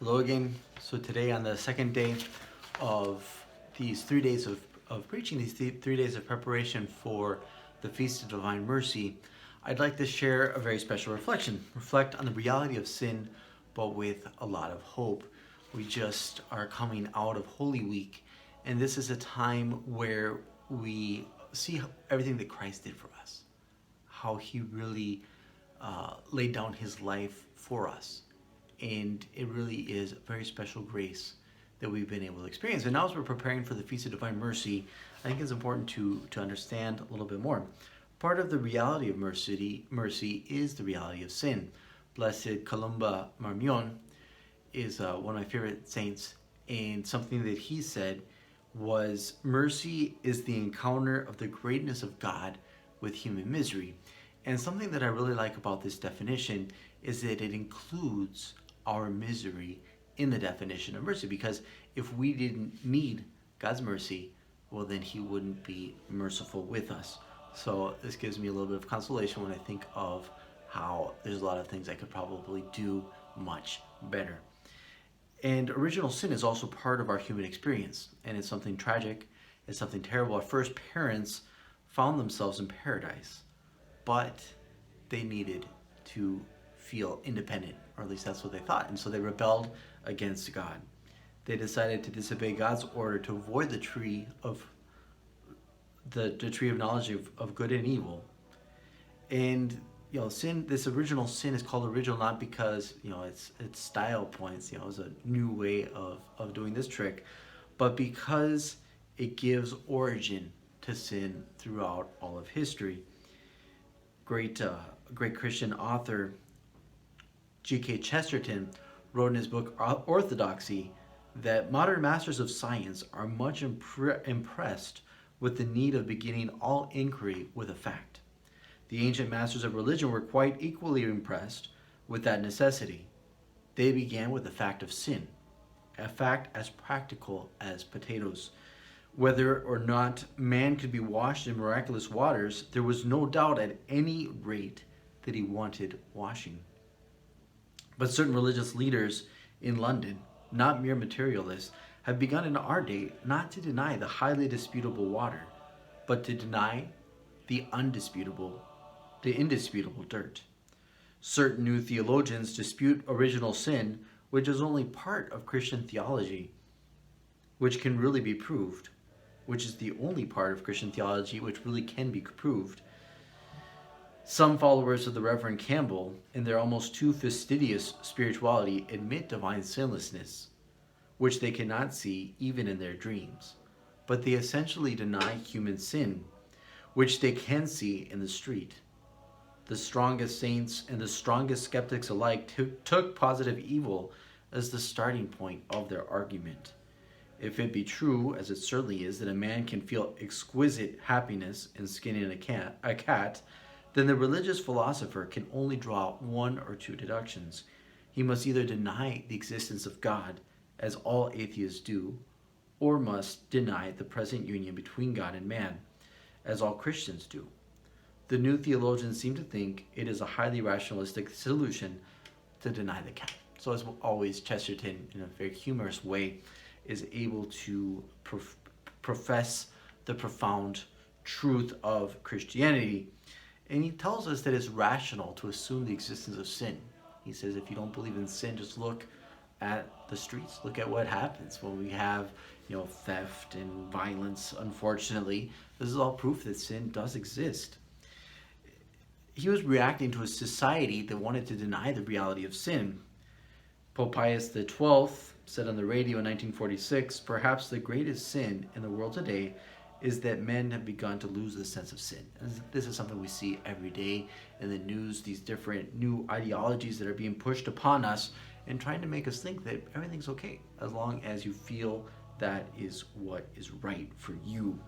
Hello again. So today, on the second day of these 3 days of preaching, these 3 days of preparation for the Feast of Divine Mercy, I'd like to share a very special reflection. Reflect on the reality of sin, but with a lot of hope. We just are coming out of Holy Week, and this is a time where we see everything that Christ did for us, how he really laid down his life for us. And it really is a very special grace that we've been able to experience. And now, as we're preparing for the Feast of Divine Mercy, I think it's important to understand a little bit more. Part of the reality of mercy is the reality of sin. Blessed Columba Marmion is one of my favorite saints, and something that he said was, mercy is the encounter of the greatness of God with human misery. And something that I really like about this definition is that it includes our misery in the definition of mercy, because if we didn't need God's mercy, well, then he wouldn't be merciful with us. So this gives me a little bit of consolation when I think of how there's a lot of things I could probably do much better. And original sin is also part of our human experience, and it's something tragic, it's something terrible. Our first parents found themselves in paradise, but they needed to feel independent, or at least that's what they thought, and so they rebelled against God. They decided to disobey God's order to avoid the tree of knowledge of good and evil. And sin, this original sin is called original not because it's style points, it's a new way of doing this trick, but because it gives origin to sin throughout all of history. Great Christian author G.K. Chesterton wrote in his book Orthodoxy that modern masters of science are much impressed with the need of beginning all inquiry with a fact. The ancient masters of religion were quite equally impressed with that necessity. They began with the fact of sin, a fact as practical as potatoes. Whether or not man could be washed in miraculous waters, there was no doubt at any rate that he wanted washing. But certain religious leaders in London, not mere materialists, have begun in our day not to deny the highly disputable water, but to deny the indisputable dirt. Certain new theologians dispute original sin, which is only part of Christian theology, which can really be proved, which is the only part of Christian theology which really can be proved. Some followers of the Reverend Campbell, in their almost too fastidious spirituality, admit divine sinlessness, which they cannot see even in their dreams. But they essentially deny human sin, which they can see in the street. The strongest saints and the strongest skeptics alike took positive evil as the starting point of their argument. If it be true, as it certainly is, that a man can feel exquisite happiness in skinning a cat, then the religious philosopher can only draw one or two deductions. He must either deny the existence of God, as all atheists do, or must deny the present union between God and man, as all Christians do. The new theologians seem to think it is a highly rationalistic solution to deny the cat. So as always, Chesterton, in a very humorous way, is able to profess the profound truth of Christianity. And he tells us that it's rational to assume the existence of sin. He says, if you don't believe in sin, just look at the streets. Look at what happens when we have, theft and violence. Unfortunately, this is all proof that sin does exist. He was reacting to a society that wanted to deny the reality of sin. Pope Pius XII said on the radio in 1946, perhaps the greatest sin in the world today is that men have begun to lose the sense of sin. And this is something we see every day in the news, these different new ideologies that are being pushed upon us and trying to make us think that everything's okay as long as you feel that is what is right for you.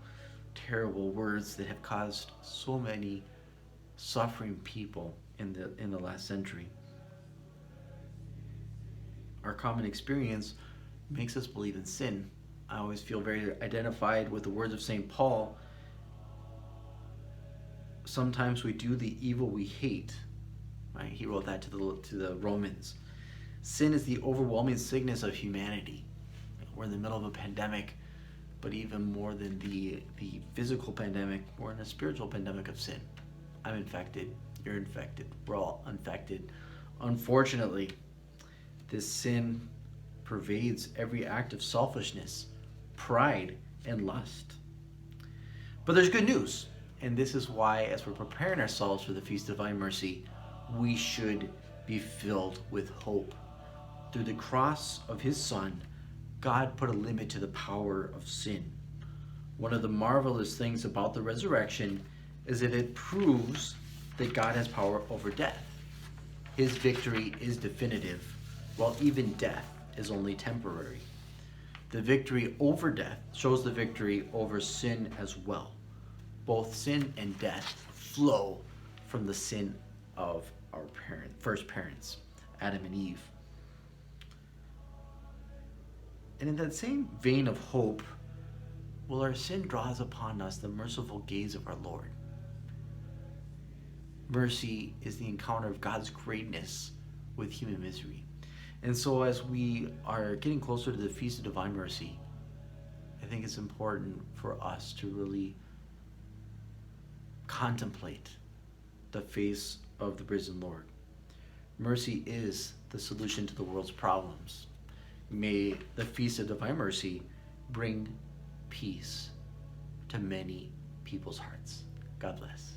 Terrible words that have caused so many suffering people in the last century. Our common experience makes us believe in sin. I always feel very identified with the words of St. Paul. Sometimes we do the evil we hate. Right? He wrote that to the Romans. Sin is the overwhelming sickness of humanity. We're in the middle of a pandemic, but even more than the physical pandemic, we're in a spiritual pandemic of sin. I'm infected, you're infected, we're all infected. Unfortunately, this sin pervades every act of selfishness, pride, and lust. But there's good news, and this is why, as we're preparing ourselves for the Feast of Divine Mercy, we should be filled with hope. Through the cross of his Son, God put a limit to the power of sin. One of the marvelous things about the resurrection is that it proves that God has power over death. His victory is definitive, while even death is only temporary. The victory over death shows the victory over sin as well. Both sin and death flow from the sin of our first parents, Adam and Eve. And in that same vein of hope, well, our sin draws upon us the merciful gaze of our Lord. Mercy is the encounter of God's greatness with human misery. And so as we are getting closer to the Feast of Divine Mercy, I think it's important for us to really contemplate the face of the risen Lord. Mercy is the solution to the world's problems. May the Feast of Divine Mercy bring peace to many people's hearts. God bless.